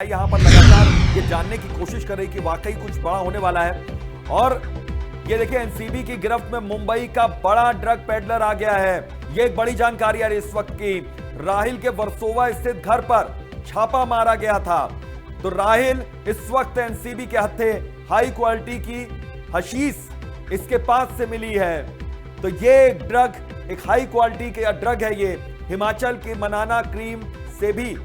यहाँ पर लगातार ये जानने की कोशिश कर रही कि वाकई कुछ बड़ा होने वाला है। और ये देखिए एनसीबी की गिरफ्त में मुंबई का बड़ा ड्रग पेडलर आ गया है। ये एक बड़ी जानकारी है इस वक्त की। राहिल के वर्सोवा स्थित घर पर छापा मारा गया था। तो राहिल इस वक्त एनसीबी के हत्थे हाई क्वालिटी की हशीश इसके पास से मिली है। तो ये एक हाई क्वालिटी का ड्रग है। ये हिमाचल की मनाना क्रीम से भी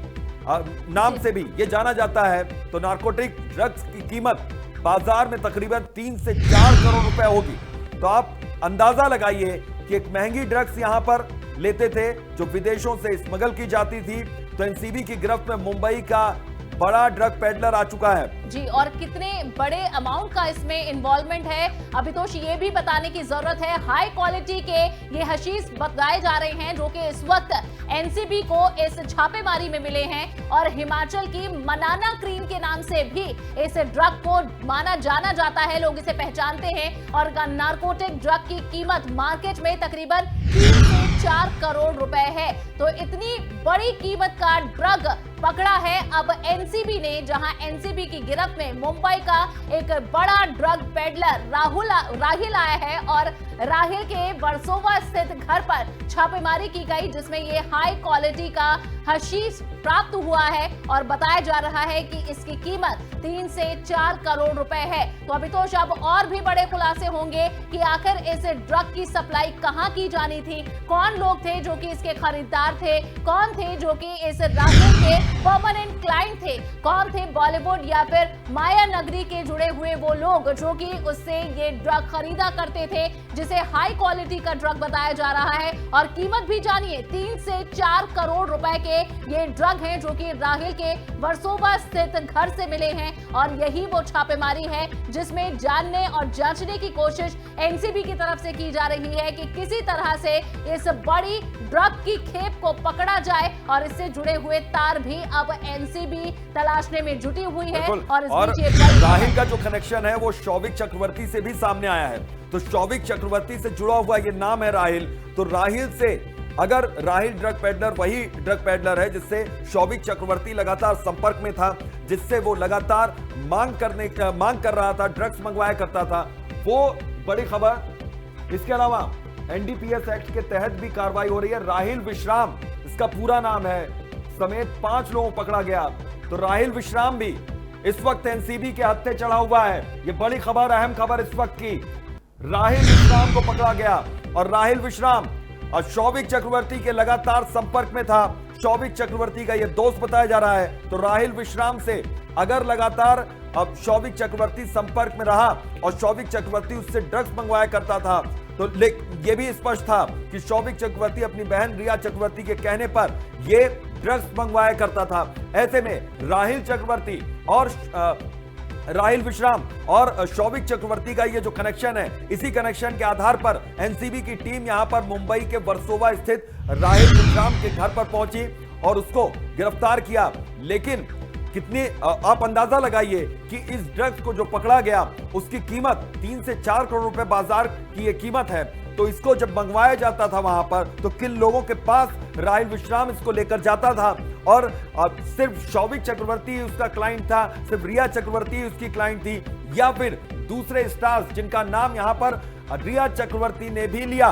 नाम से भी ये जाना जाता है। तो नार्कोटिक ड्रग्स की कीमत बाजार में तकरीबन 3 से 4 करोड़ रुपए होगी। तो आप अंदाजा लगाइए कि एक महंगी ड्रग्स यहां पर लेते थे जो विदेशों से स्मगल की जाती थी। तो एनसीबी की गिरफ्त में मुंबई का बड़ा ड्रग पेडलर आ चुका है जी। और कितने बड़े अमाउंट का इसमें इन्वॉल्वमेंट है अभी तो ये भी बताने की जरूरत है। हाई क्वालिटी के ये हशीश बताए जा रहे हैं जो कि इस वक्त एनसीबी को इस छापेमारी में मिले हैं। और हिमाचल की मनाना क्रीम के नाम से भी इस ड्रग को माना जाना जाता है, लोग इसे पहचानते हैं। और नार्कोटिक ड्रग की कीमत मार्केट में तकरीबन 3 से 4 करोड़ रुपए है। तो इतनी बड़ी कीमत का ड्रग पकड़ा है अब एनसीबी ने, जहां एनसीबी की गिरफ्त में मुंबई का एक बड़ा ड्रग पेडलर राहिल आया है। और राहिल के वर्सोवा स्थित घर पर छापेमारी की गई जिसमें ये हाई क्वालिटी का हशीश प्राप्त हुआ है। और बताया जा रहा है कि इसकी कीमत 3 से 4 करोड़ रुपए है। तो अभी तो अब और भी बड़े खुलासे होंगे कि आखिर इस ड्रग की सप्लाई कहां की जानी थी, कौन लोग थे जो कि इसके खरीदार थे, कौन थे जो कि इस राहिल के परमानेंट क्लाइंट थे, कौन थे बॉलीवुड या फिर माया नगरी के जुड़े हुए वो लोग जो कि उससे ये ड्रग खरीदा करते थे, जिसे हाई क्वालिटी का ड्रग बताया जा रहा है। और कीमत भी जानिए 3 से 4 करोड़ रुपए के ये ड्रग हैं जो कि राहिल के वर्सोवा स्थित घर से मिले हैं। और यही वो छापेमारी है जिसमें जानने और जांचने की कोशिश एनसीबी की तरफ से की जा रही है कि किसी तरह से इस बड़ी ड्रग की खेप को पकड़ा जाए। और इससे जुड़े हुए तार भी अब एनसीबी तलाशने में जुटी हुई है। और राहिल का जो कनेक्शन है वो शौविक चक्रवर्ती से भी सामने आया है। तो शौविक चक्रवर्ती से जुड़ा हुआ ये नाम है राहिल। तो राहिल से अगर राहिल ड्रग पेडलर वही ड्रग पेडलर है जिससे शौविक चक्रवर्ती लगातार संपर्क में था, जिससे वो लगातार मांग कर रहा था, ड्रग्स मंगवाया करता था, वो बड़ी खबर। इसके अलावा एनडीपीएस एक्ट के तहत भी कार्रवाई हो रही है। राहिल विश्राम इसका पूरा नाम है, समेत 5 लोगों को पकड़ा गया। तो राहिल विश्राम भी इस वक्त एनसीबी के हत्थे चढ़ा हुआ है। ये बड़ी खबर, अहम खबर इस वक्त की। राहिल विश्राम को पकड़ा गया और राहिल विश्राम और शौविक चक्रवर्ती के लगातार संपर्क में था। शौविक चक्रवर्ती का यह दोस्त बताया जा रहा है। तो राहिल विश्राम से अगर लगातार अब शौविक चक्रवर्ती संपर्क में रहा और शौविक चक्रवर्ती उससे ड्रग्स मंगवाया करता था, तो यह भी स्पष्ट था कि शौविक चक्रवर्ती अपनी बहन रिया चक्रवर्ती के कहने पर यह ड्रग्स मंगवाया करता था। ऐसे में राहिल चक्रवर्ती और राहिल विश्राम और शौविक चक्रवर्ती का ये जो कनेक्शन है, इसी कनेक्शन के आधार पर एनसीबी की टीम यहां पर मुंबई के वर्सोवा स्थित राहिल विश्राम के घर पर पहुंची और उसको गिरफ्तार किया। लेकिन कितनी आप अंदाजा लगाइए कि इस ड्रग्स को जो पकड़ा गया उसकी कीमत 3 से 4 करोड़ रुपए बाजार की ये कीमत है। तो इसको जब मंगवाया जाता था वहां पर, तो किन लोगों के पास राहिल विश्राम इसको लेकर जाता था। और सिर्फ शौविक चक्रवर्ती उसका क्लाइंट था, सिर्फ रिया चक्रवर्ती उसकी क्लाइंट थी, या फिर दूसरे स्टार्स जिनका नाम यहां पर रिया चक्रवर्ती ने भी लिया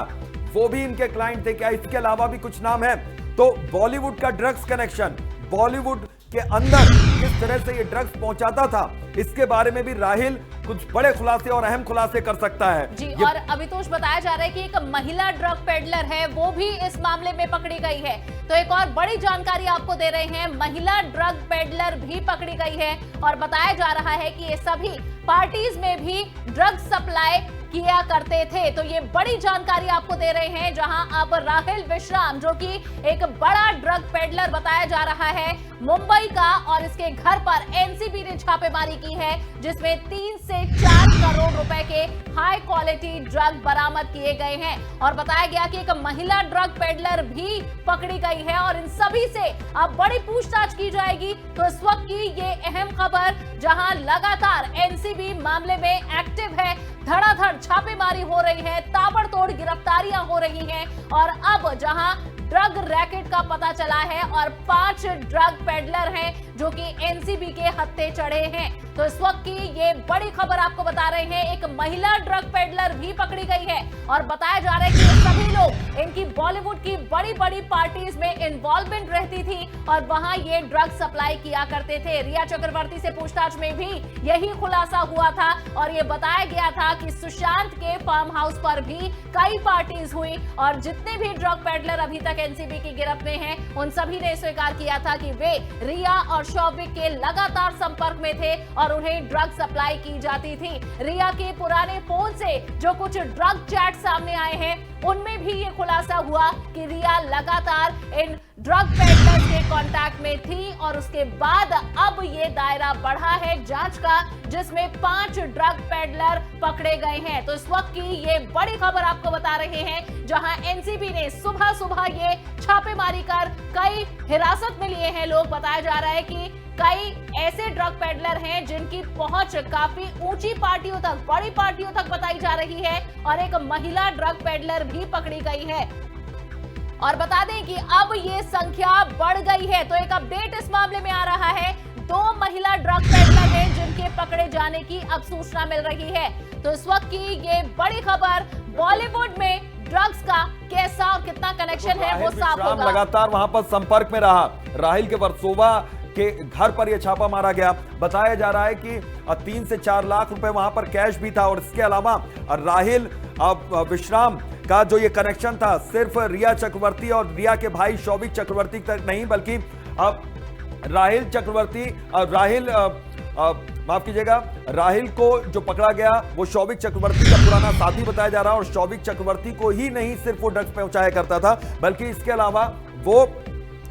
वो भी इनके क्लाइंट थे। क्या इसके अलावा भी कुछ नाम है? तो बॉलीवुड का ड्रग्स कनेक्शन, बॉलीवुड के अंदर किस तरह से ये ड्रग्स पहुंचाता था, इसके बारे में भी राहिल कुछ बड़े खुलासे और अहम खुलासे कर सकता है जी। और अभी तो बताया जा रहा है कि एक महिला ड्रग पेडलर है वो भी इस मामले में पकड़ी गई है। तो एक और बड़ी जानकारी आपको दे रहे हैं, महिला ड्रग पेडलर भी पकड़ी गई है। और बताया जा रहा है कि ये सभी पार्टीज में भी ड्रग सप्लाई किया करते थे। तो ये बड़ी जानकारी आपको दे रहे हैं, जहां अब राहिल विश्राम जो कि एक बड़ा ड्रग पेडलर बताया जा रहा है मुंबई का, और इसके घर पर एनसीबी ने छापेमारी की है जिसमें 3 से 4 करोड़ रुपए के हाई क्वालिटी ड्रग बरामद किए गए हैं। और बताया गया कि एक महिला ड्रग पेडलर भी पकड़ी गई है और इन सभी से अब बड़ी पूछताछ की जाएगी। तो इस वक्त की ये अहम खबर, जहां लगातार एनसीबी मामले में एक्टिव है, धड़ाधड़ छापेमारी हो रही है, ताबड़तोड़ गिरफ्तारियां हो रही हैं। और अब जहां ड्रग रैकेट का पता चला है और 5 ड्रग पेडलर हैं जो कि एनसीबी के हत्थे चढ़े हैं। तो इस वक्त की ये बड़ी खबर आपको बता रहे हैं, एक महिला ड्रग पेडलर भी पकड़ी गई है और बताया जा रहा है कि ये सभी लोग इनकी बॉलीवुड की बड़ी बड़ी पार्टीज में इन्वॉल्वमेंट रहती थी और वहां ये ड्रग सप्लाई किया करते थे। रिया चक्रवर्ती से पूछताछ में भी यही खुलासा हुआ था और ये बताया गया था कि सुशांत के फार्म हाउस पर भी कई पार्टीज हुई और जितने भी ड्रग पेडलर अभी तक एनसीबी की गिरफ्त में हैं, उन सभी ने स्वीकार किया था कि वे रिया और शौविक के लगातार संपर्क में थे और उन्हें ड्रग सप्लाई की जाती थी। रिया के पुराने फोन से जो कुछ ड्रग चैट सामने आए हैं, उनमें भी ये खुलासा हुआ कि रिया लगातार इन ड्रग पेडलर्स के कांटेक्ट में थी और उसके बाद अब ये दायरा बढ़ा है जांच का, जिसमें 5 ड्रग पेडलर पकड़े गए हैं। तो इस वक्त की ये बड़ी खबर आपको बता रहे हैं, जहां एनसीबी ने सुबह सुबह ये छापेमारी कर कई हिरासत में लिए हैं लोग। बताया जा रहा है कि कई ऐसे ड्रग पेडलर हैं जिनकी पहुंच काफी ऊंची पार्टियों तक, बड़ी पार्टियों तक बताई जा रही है और एक महिला ड्रग पेडलर भी पकड़ी गई है। और बता दें कि अब ये संख्या बढ़ गई है। तो एक अपडेट इस मामले में आ रहा है, 2 महिला ड्रग पेडलर हैं जिनके पकड़े जाने की अब सूचना मिल रही है। तो इस वक्त की ये बड़ी खबर, बॉलीवुड में ड्रग्स का कैसा और कितना कनेक्शन है वो साफ होगा। लगातार वहां पर संपर्क में रहा। राहिल के वर्सोवा के घर पर यह छापा मारा गया। बताया जा रहा है कि 3 से 4 लाख रुपए वहां पर कैश भी था और इसके अलावा राहिल विश्राम का जो ये कनेक्शन था सिर्फ रिया चक्रवर्ती और रिया के भाई शौविक चक्रवर्ती तक नहीं, बल्कि राहिल चक्रवर्ती माफ कीजिएगा, राहिल को जो पकड़ा गया वो शौविक चक्रवर्ती का पुराना साथी बताया जा रहा है और शौविक चक्रवर्ती को ही नहीं सिर्फ वो ड्रग्स पहुंचाया करता था, बल्कि इसके अलावा वो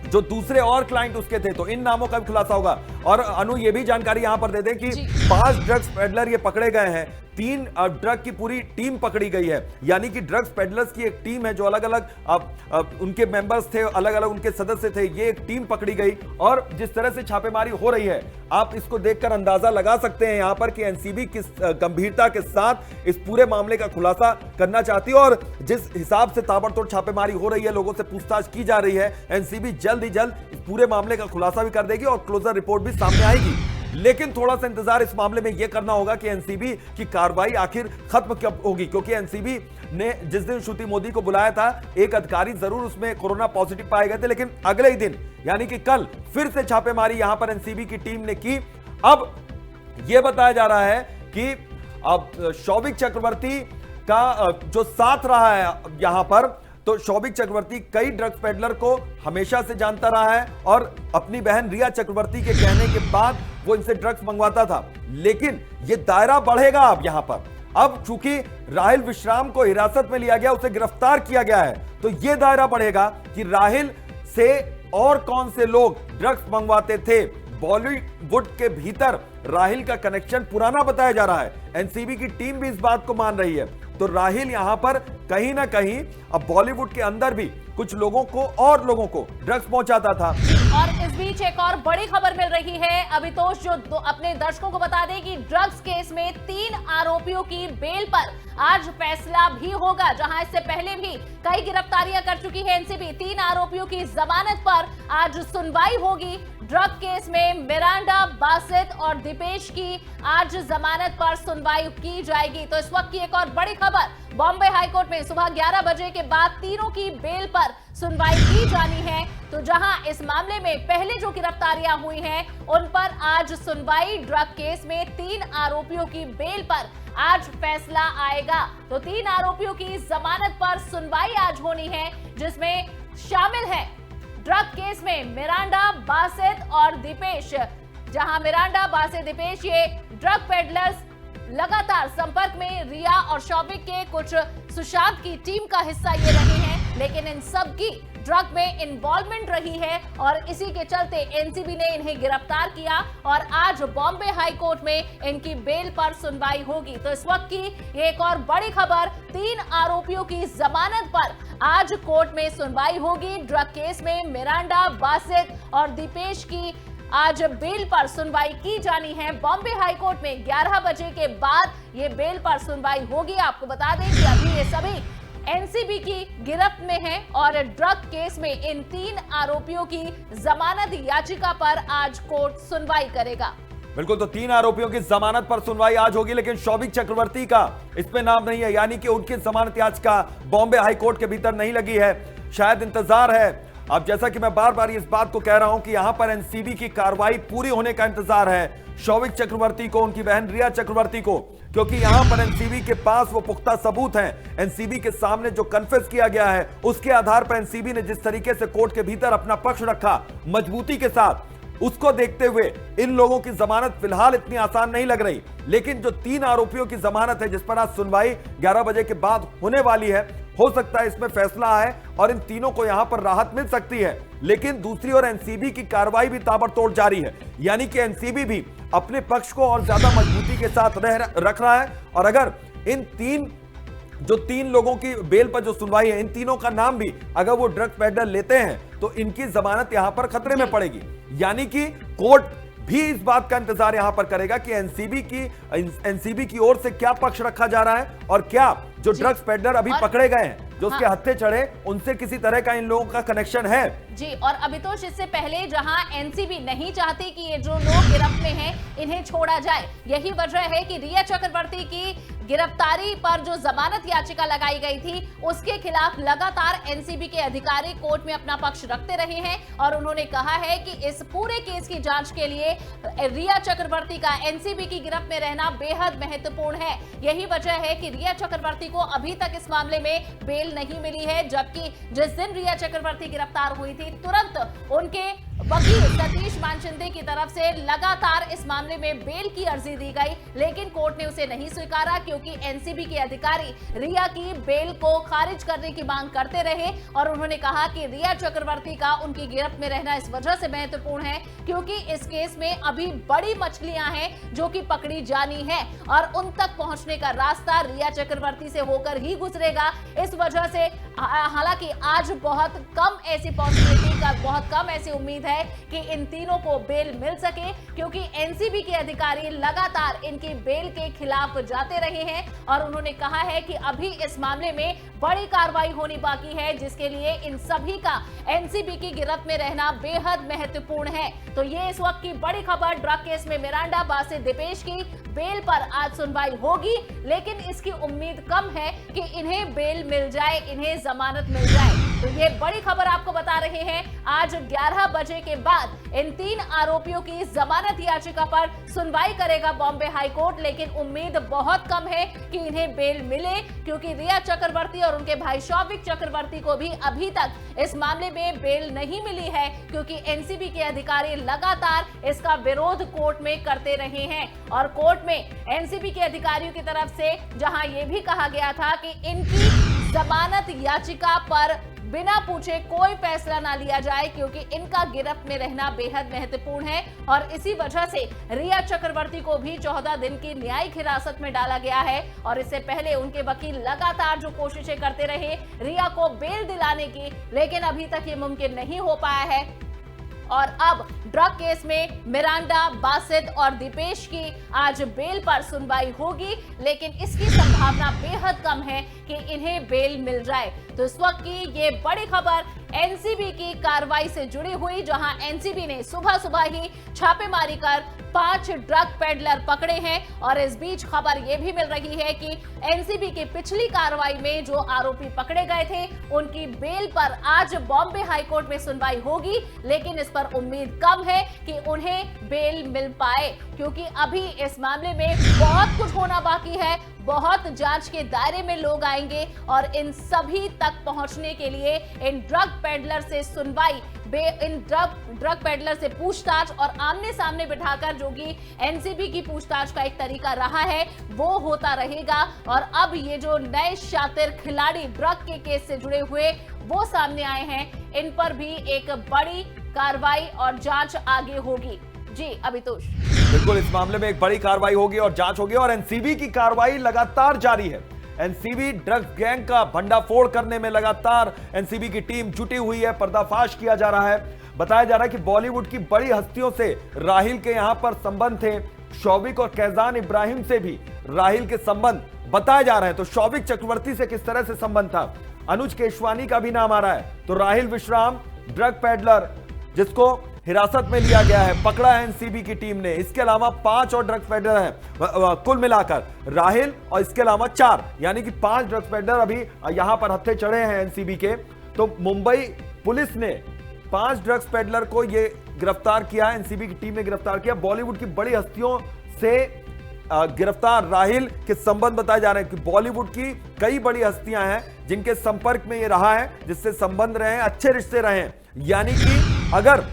जो दूसरे और क्लाइंट उसके थे। तो इन नामों का भी खुलासा होगा। और अनु ये भी जानकारी यहां पर दे दें कि 5 ड्रग्स पेडलर ये पकड़े गए हैं, 3 ड्रग की पूरी टीम पकड़ी गई है। यानी कि ड्रग्स पेडलर्स की एक टीम है जो अलग अलग उनके मेंबर्स थे, अलग अलग उनके सदस्य थे, ये एक टीम पकड़ी गई। और जिस तरह से छापेमारी हो रही है, आप इसको देखकर अंदाजा लगा सकते हैं यहां पर कि एनसीबी किस गंभीरता के साथ इस पूरे मामले का खुलासा करना चाहती है। और जिस हिसाब से ताबड़तोड़ छापेमारी हो रही है, लोगों से पूछताछ की जा रही है, एनसीबी जल्द ही जल्द इस पूरे मामले का खुलासा भी कर देगी और क्लोजर रिपोर्ट भी सामने आएगी। लेकिन थोड़ा सा इंतजार इस मामले में यह करना होगा कि एनसीबी की कार्रवाई आखिर खत्म कब होगी, क्योंकि एनसीबी ने जिस दिन श्रुति मोदी को बुलाया था, एक अधिकारी जरूर उसमें कोरोना पॉजिटिव पाए गए थे, लेकिन अगले ही दिन यानी कि कल फिर से छापेमारी यहां पर एनसीबी की टीम ने की। अब यह बताया जा रहा है कि अब शौविक चक्रवर्ती का जो साथ रहा है यहां पर, तो शौविक चक्रवर्ती कई ड्रग्स पेडलर को हमेशा से जानता रहा है और अपनी बहन रिया चक्रवर्ती के कहने के बाद वो इनसे ड्रग्स मंगवाता था। लेकिन ये दायरा बढ़ेगा अब यहां पर। अब चूंकि राहिल विश्राम को हिरासत में लिया गया, उसे गिरफ्तार किया गया है, तो यह दायरा बढ़ेगा कि राहिल से और कौन से लोग ड्रग्स मंगवाते थे। बॉलीवुड के भीतर राहिल का कनेक्शन पुराना बताया जा रहा है, एनसीबी की टीम भी इस बात को मान रही है। तो राहिल यहां पर कहीं ना कहीं अब बॉलीवुड के अंदर भी कुछ लोगों को और लोगों को ड्रग्स पहुंचाता था। और इस बीच एक और बड़ी खबर मिल रही है, अभितोष जो अपने दर्शकों को बता दें कि ड्रग्स केस में 3 आरोपियों की बेल पर आज फैसला भी होगा, जहां इससे पहले भी कई गिरफ्तारियां कर चुकी है एनसीबी। 3 आरोपियों की जमानत पर आज सुनवाई होगी। ड्रग केस में मिरांडा, बासित और दीपेश की आज जमानत पर सुनवाई की जाएगी। तो इस वक्त की एक और बड़ी खबर, बॉम्बे हाईकोर्ट में सुबह 11 बजे के बाद तीनों की बेल पर सुनवाई की जानी है। तो जहां इस मामले में पहले जो गिरफ्तारियां हुई हैं, उन पर आज सुनवाई। ड्रग केस में 3 आरोपियों की बेल पर आज फैसला आएगा। तो 3 आरोपियों की जमानत पर सुनवाई आज होनी है, जिसमें शामिल है ड्रग केस में मिरांडा, बासित और दीपेश। जहां मिरांडा, बासित, दीपेश ये ड्रग पेडलर्स लगातार संपर्क में रिया और शौविक के कुछ सुशांत की टीम का हिस्सा ये रहे हैं, लेकिन इन सब की ड्रग में इन्वॉल्वमेंट रही है और इसी के चलते एनसीबी ने इन्हें गिरफ्तार किया और आज बॉम्बे हाई कोर्ट में इनकी बेल पर सुनवाई होगी। तो इस वक्त की एक और बड़ी खबर, 3 आरोपियों की जमानत पर आज कोर्ट में सुनवाई होगी। ड्रग केस में मिरांडा, बासित और दीपेश की आज बेल पर सुनवाई की जानी है। बॉम्बे हाई कोर्ट में 11 बजे के बाद ये बेल पर सुनवाई होगी। आपको बता दें कि अभी ये सभी एनसीबी की गिरफ्त में हैं और ड्रग केस में इन 3 आरोपियों की जमानत याचिका पर आज कोर्ट सुनवाई करेगा। बिल्कुल, तो 3 आरोपियों की जमानत पर सुनवाई आज होगी, लेकिन शौविक चक्रवर्ती का इसमें नाम नहीं है, यानी कि उनकी जमानत याचिका बॉम्बे हाई कोर्ट के भीतर नहीं लगी है। शायद इंतजार है। अब जैसा कि मैं बार बार इस बात को कह रहा हूं कि यहां पर एनसीबी की कार्रवाई पूरी होने का इंतजार है शौविक चक्रवर्ती को, उनकी बहन रिया चक्रवर्ती को, क्योंकि यहां पर एनसीबी के पास वो पुख्ता सबूत हैं। एनसीबी के सामने जो कन्फेस किया गया है उसके आधार पर एनसीबी ने जिस तरीके से कोर्ट के भीतर अपना पक्ष रखा मजबूती के साथ, उसको देखते हुए इन लोगों की जमानत फिलहाल इतनी आसान नहीं लग रही। लेकिन जो 3 आरोपियों की जमानत है जिस पर आज सुनवाई 11 बजे के बाद होने वाली है, हो सकता है इसमें फैसला आए और इन तीनों को यहां पर राहत मिल सकती है। लेकिन दूसरी ओर एनसीबी की कार्रवाई भी ताबड़तोड़ जारी है, यानी कि एनसीबी भी अपने पक्ष को और ज्यादा मजबूती के साथ रख रहा है। और अगर इन 3 लोगों की बेल पर जो सुनवाई है, इन तीनों का नाम भी अगर वो ड्रग पेडलर लेते हैं तो इनकी जमानत यहां पर खतरे में पड़ेगी। यानी कि कोर्ट भी इस बात का इंतजार यहां पर करेगा कि एनसीबी की ओर से क्या पक्ष रखा जा रहा है और क्या जो ड्रग्स पेडलर अभी पकड़े गए हैं, जो उसके हत्थे चढ़े, उनसे किसी तरह का इन लोगों का कनेक्शन है। जी, और अभितोष, इससे पहले जहां एनसीबी नहीं चाहती कि ये जो लोग गिरफ्त में हैं इन्हें छोड़ा जाए, यही वजह है कि रिया चक्रवर्ती की गिरफ्तारी पर जो जमानत याचिका लगाई गई थी उसके खिलाफ लगातार एनसीबी के अधिकारी कोर्ट में अपना पक्ष रखते रहे हैं और उन्होंने कहा है कि इस पूरे केस की जांच के लिए रिया चक्रवर्ती का एनसीबी की गिरफ्त में रहना बेहद महत्वपूर्ण है। यही वजह है कि रिया चक्रवर्ती को अभी तक इस मामले में बेल नहीं मिली है, जबकि जिस दिन रिया चक्रवर्ती गिरफ्तार हुई थी तुरंत उनके वकील सतीश मानचंदे की तरफ से लगातार इस मामले में बेल की अर्जी दी गई, लेकिन कोर्ट ने उसे नहीं स्वीकारा क्योंकि एनसीबी के अधिकारी रिया की बेल को खारिज करने की मांग करते रहे और उन्होंने कहा कि रिया चक्रवर्ती का उनकी गिरफ्त में रहना इस वजह से महत्वपूर्ण है क्योंकि इस केस में अभी बड़ी मछलियां हैं जो कि पकड़ी जानी है और उन तक पहुंचने का रास्ता रिया चक्रवर्ती से होकर ही गुजरेगा। इस वजह से हालांकि आज बहुत कम ऐसी पॉसिबिलिटी का, बहुत कम ऐसी उम्मीद है कि इन तीनों को बेल मिल सके क्योंकि एनसीबी के अधिकारी लगातार इनकी बेल के खिलाफ जाते रहे हैं और उन्होंने कहा है कि अभी इस मामले में बड़ी कार्रवाई होनी बाकी है जिसके लिए इन सभी का एनसीबी की गिरफ्त में रहना बेहद महत्वपूर्ण है। तो ये इस वक्त की बड़ी खबर, ड्रग केस में मिरांडा, बासित, दीपेश की बेल पर आज सुनवाई होगी, लेकिन इसकी उम्मीद कम है कि इन्हें बेल मिल जाए, इन्हें जमानत मिल जाए। तो ये बड़ी खबर आपको बता रहे हैं, आज 11 बजे के बाद इन 3 आरोपियों की जमानत याचिका पर सुनवाई करेगा बॉम्बे हाई कोर्ट, लेकिन उम्मीद बहुत कम है कि इन्हें बेल मिले क्योंकि रिया चक्रवर्ती और उनके भाई शौविक चक्रवर्ती को भी अभी तक इस मामले में बेल नहीं मिली है क्योंकि एनसीबी के अधिकारी लगातार इसका विरोध कोर्ट में करते रहे हैं और कोर्ट में एनसीबी के अधिकारियों की तरफ से जहां यह भी कहा गया था कि इनकी जमानत याचिका पर बिना पूछे कोई फैसला ना लिया जाए क्योंकि इनका गिरफ्त में रहना बेहद महत्वपूर्ण है और इसी वजह से रिया चक्रवर्ती को भी 14 दिन की न्यायिक हिरासत में डाला गया है और इससे पहले उनके वकील लगातार जो कोशिशें करते रहे रिया को बेल दिलाने की, लेकिन अभी तक ये मुमकिन नहीं हो पाया है। और अब ड्रग केस में मिरांडा, बासित और दीपेश की आज बेल पर सुनवाई होगी, लेकिन इसकी संभावना बेहद कम है कि इन्हें बेल मिल जाए। तो इस वक्त की ये बड़ी खबर एनसीबी की कार्रवाई से जुड़ी हुई, जहां एनसीबी ने सुबह सुबह ही छापेमारी कर 5 ड्रग पेडलर पकड़े हैं और इस बीच खबर यह भी मिल रही है कि एनसीबी की पिछली कार्रवाई में जो आरोपी पकड़े गए थे उनकी बेल पर आज बॉम्बे हाई कोर्ट में सुनवाई होगी, लेकिन इस पर उम्मीद कम है कि उन्हें बेल मिल पाए क्योंकि अभी इस मामले में बहुत कुछ होना बाकी है, बहुत जांच के दायरे में लोग आएंगे और इन सभी तक पहुंचने के लिए इन ड्रग पेडलर से सुनवाई, इन ड्रग पेडलर से पूछताछ और आमने सामने बिठाकर जो कि एनसीबी की पूछताछ का एक तरीका रहा है वो होता रहेगा। और अब ये जो नए शातिर खिलाड़ी ड्रग के केस से जुड़े हुए वो सामने आए हैं, इन पर भी एक बड़ी कार्रवाई और जांच आगे होगी। जी अभितोष, बिल्कुल, इस मामले में एक बड़ी कार्रवाई होगी और जांच होगी और एनसीबी की कार्रवाई लगातार जारी है। एनसीबी ड्रग्स गैंग का भंडाफोड़ करने में लगातार एनसीबी की टीम जुटी हुई है, पर्दाफाश किया जा रहा है। बताया जा रहा है कि बॉलीवुड की बड़ी हस्तियों से राहिल के यहां पर संबंध थे, शौविक और कैजान इब्राहिम से भी राहिल के संबंध बताए जा रहे हैं। तो शौविक चक्रवर्ती से किस तरह से संबंध था, अनुज केशवानी का भी नाम आ रहा है। तो राहिल विश्राम ड्रग पैडलर जिसको हिरासत में लिया गया है, पकड़ा है एनसीबी की टीम ने। इसके अलावा 5 और ड्रग्स पेडलर हैं कुल मिलाकर, राहिल और इसके अलावा 4, यानी कि 5 ड्रग्स पेडलर अभी यहां पर हत्थे चढ़े हैं एनसीबी के। तो मुंबई पुलिस ने 5 ड्रग्स पेडलर को ये गिरफ्तार किया, एनसीबी की टीम ने गिरफ्तार किया। बॉलीवुड की बड़ी हस्तियों से गिरफ्तार राहिल के संबंध बताए जा रहे हैं कि बॉलीवुड की कई बड़ी हस्तियां हैं जिनके संपर्क में ये रहा है, जिससे संबंध रहे हैं, अच्छे रिश्ते रहे हैं। यानी कि अगर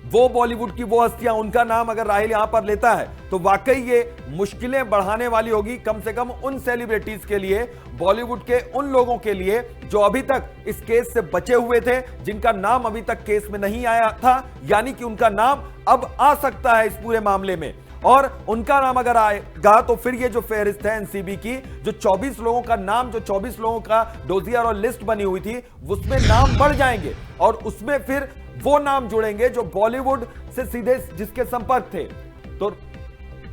वो बॉलीवुड की वो हस्तियां, उनका नाम अगर राहिल यहां पर लेता है तो वाकई ये मुश्किलें बढ़ाने वाली होगी, कम से कम उन सेलिब्रिटीज के लिए, बॉलीवुड के उन लोगों के लिए जो अभी तक इस केस से बचे हुए थे, जिनका नाम अभी तक केस में नहीं आया था। यानी कि उनका नाम अब आ सकता है इस पूरे मामले में, और उनका नाम अगर आएगा तो फिर ये जो फेहरिस्त है एनसीबी की, जो 24 लोगों का नाम, जो 24 लोगों का डोजियर और लिस्ट बनी हुई थी, उसमें नाम बढ़ जाएंगे और उसमें फिर वो नाम जुड़ेंगे जो बॉलीवुड से सीधे जिसके संपर्क थे। तो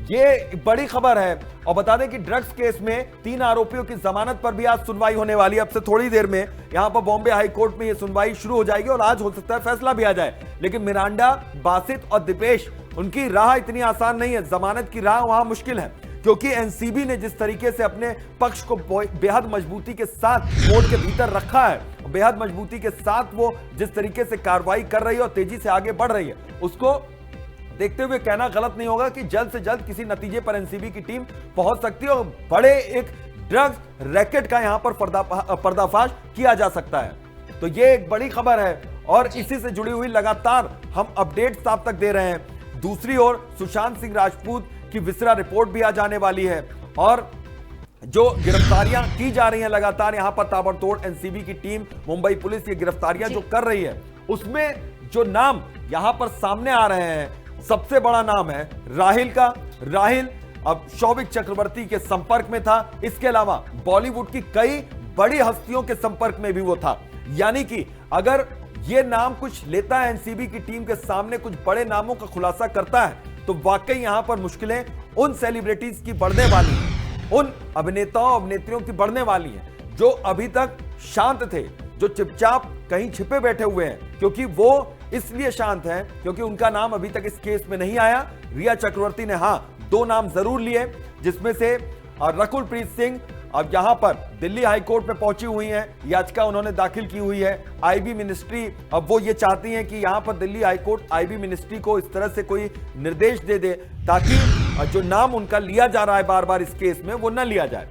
ये बड़ी खबर है। और बता दें कि ड्रग्स केस में 3 आरोपियों की जमानत पर भी आज सुनवाई होने वाली है। अब से थोड़ी देर में यहां पर बॉम्बे हाई कोर्ट में ये सुनवाई शुरू हो जाएगी और आज हो सकता है फैसला भी आ जाए। लेकिन मिरांडा, बासित और दीपेश, उनकी राह इतनी आसान नहीं है, जमानत की राह वहां मुश्किल है, क्योंकि एनसीबी ने जिस तरीके से अपने पक्ष को बेहद मजबूती के साथ कोर्ट के भीतर रखा है, बेहद मजबूती के साथ वो जिस तरीके से कार्रवाई कर रही है और तेजी से आगे बढ़ रही है, उसको देखते हुए कहना गलत नहीं होगा कि जल्द से जल्द किसी नतीजे पर एनसीबी की टीम पहुंच सकती है और बड़े एक ड्रग्स रैकेट का यहां पर पर्दाफाश किया जा सकता है। तो ये एक बड़ी खबर है और इसी से जुड़ी हुई लगातार हम अपडेट्स आप तक दे रहे हैं। दूसरी ओर सुशांत सिंह राजपूत की विसरा रिपोर्ट भी आ जाने वाली है और जो गिरफ्तारियां की जा रही हैं लगातार यहां पर ताबड़तोड़ एनसीबी की टीम, मुंबई पुलिस ये गिरफ्तारियां जो कर रही है, उसमें जो नाम यहां पर सामने आ रहे हैं, सबसे बड़ा नाम है राहिल का। राहिल अब शौविक चक्रवर्ती के संपर्क में था, इसके अलावा बॉलीवुड की कई बड़ी हस्तियों के संपर्क में भी वो था। यानी कि अगर ये नाम कुछ लेता है एनसीबी की टीम के सामने, कुछ बड़े नामों का खुलासा करता है, तो वाकई यहां पर मुश्किलें उन सेलिब्रिटीज की बढ़ने वाली हैं, उन अभिनेताओं अभिनेत्रियों की बढ़ने वाली हैं जो अभी तक शांत थे, जो चुपचाप कहीं छिपे बैठे हुए हैं। क्योंकि वो इसलिए शांत हैं क्योंकि उनका नाम अभी तक इस केस में नहीं आया। रिया चक्रवर्ती ने 2 नाम जरूर लिए, जिसमें से रकुल प्रीत सिंह अब यहां पर दिल्ली हाई कोर्ट में पहुंची हुई हैं, याचिका उन्होंने दाखिल की हुई है। आईबी मिनिस्ट्री, अब वो ये चाहती हैं कि यहां पर Delhi high court IB ministry को इस तरह से कोई निर्देश दे दे ताकि जो नाम उनका लिया जा रहा है बार बार इस केस में, वो न लिया जाए।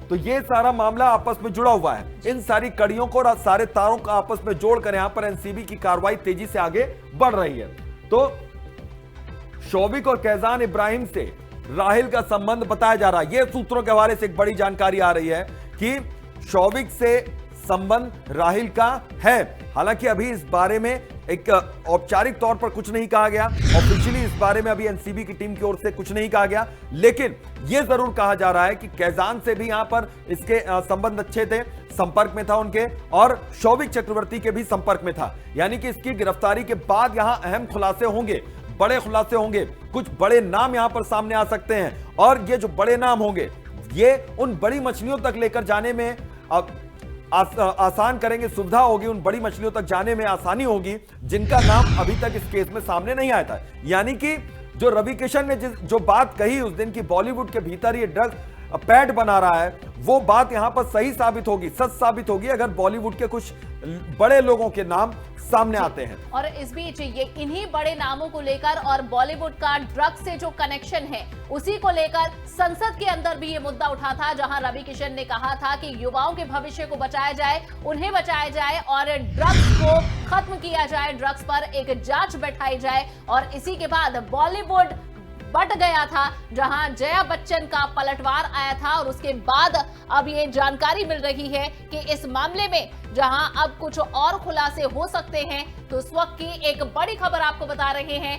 तो ये सारा मामला आपस में जुड़ा हुआ है। इन सारी कड़ियों को और सारे तारों को आपस में जोड़कर यहां पर एनसीबी की कार्रवाई तेजी से आगे बढ़ रही है। तो शौविक और कैजान इब्राहिम से राहिल का संबंध बताया जा रहा है। यह सूत्रों के हवाले से एक बड़ी जानकारी आ रही है कि शौविक से संबंध राहिल का है। हालांकि अभी इस बारे में एक औपचारिक तौर पर कुछ नहीं कहा गया, ऑफिशियली इस बारे में अभी एनसीबी की टीम की ओर से कुछ नहीं कहा गया, लेकिन यह जरूर कहा जा रहा है कि कैजान से भी यहां पर इसके संबंध अच्छे थे, संपर्क में था उनके, और शौविक चक्रवर्ती के भी संपर्क में था। यानी कि इसकी गिरफ्तारी के बाद यहां अहम खुलासे होंगे, बड़े खुलासे होंगे, कुछ बड़े नाम यहां पर सामने आ सकते हैं और ये जो बड़े नाम होंगे ये उन बड़ी मछलियों तक लेकर जाने में आसान करेंगे, सुविधा होगी, उन बड़ी मछलियों तक जाने में आसानी होगी जिनका नाम अभी तक इस केस में सामने नहीं आया था। यानी कि जो रवि किशन ने जो बात कही उस दिन की बॉलीवुड के भीतर ये ड्रग पैड बना रहा है, वो बात यहां पर सही साबित होगी, सच साबित होगी अगर बॉलीवुड के कुछ बड़े लोगों के नाम सामने आते हैं। और इस बीच ये इन्हीं बड़े नामों को लेकर और बॉलीवुड का ड्रग्स से जो कनेक्शन है उसी को लेकर संसद के अंदर भी ये मुद्दा उठा था, जहां रवि किशन ने कहा था कि युवाओं के भविष्य को बचाया जाए, उन्हें बचाया जाए और ड्रग्स को खत्म किया जाए, ड्रग्स पर एक जांच बैठाई जाए। और इसी के बाद बॉलीवुड बट गया था, जहां जया बच्चन का पलटवार आया था और उसके बाद अब ये जानकारी मिल रही है कि इस मामले में जहां अब कुछ और खुलासे हो सकते हैं, तो उस वक्त की एक बड़ी खबर आपको बता रहे हैं।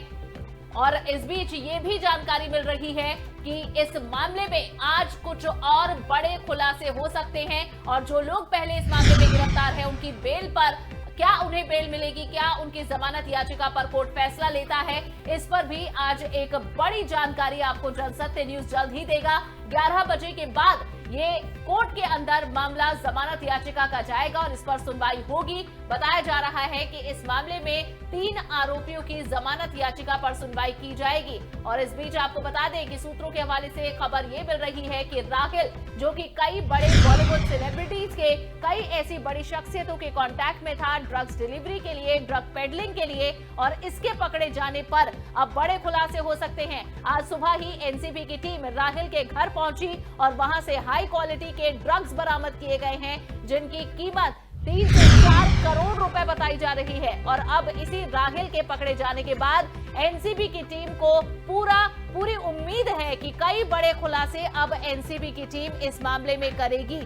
और इस बीच ये भी जानकारी मिल रही है कि इस मामले में आज कुछ और बड़े खुलासे हो सकते हैं और जो लोग पहले इस मामले में गिरफ्तार हैं उनकी बेल पर, क्या उन्हें बेल मिलेगी, क्या उनकी जमानत याचिका पर कोर्ट फैसला लेता है, इस पर भी आज एक बड़ी जानकारी आपको जनसत्य न्यूज जल्द ही देगा। 11 बजे के बाद ये कोर्ट के अंदर मामला जमानत याचिका का जाएगा और इस पर सुनवाई होगी। बताया जा रहा है कि इस मामले में 3 आरोपियों की जमानत याचिका पर सुनवाई की जाएगी। और इस बीच आपको बता दें कि सूत्रों के हवाले से खबर ये मिल रही है कि राहिल, जो कि कई बड़े बॉलीवुड सेलिब्रिटीज के, कई ऐसी बड़ी शख्सियतों के कांटेक्ट में था ड्रग्स डिलीवरी के लिए, ड्रग पेडलिंग के लिए, और इसके पकड़े जाने पर अब बड़े खुलासे हो सकते हैं। आज सुबह ही एनसीबी की टीम राहिल के घर पहुंची और वहां से हाई क्वालिटी के ड्रग्स बरामद किए गए हैं, जिनकी कीमत 3 से 4 करोड़ रुपए बताई जा रही है। और अब इसी राहिल के पकड़े जाने के बाद एनसीबी की टीम को पूरी उम्मीद है कि कई बड़े खुलासे अब एनसीबी की टीम इस मामले में करेगी।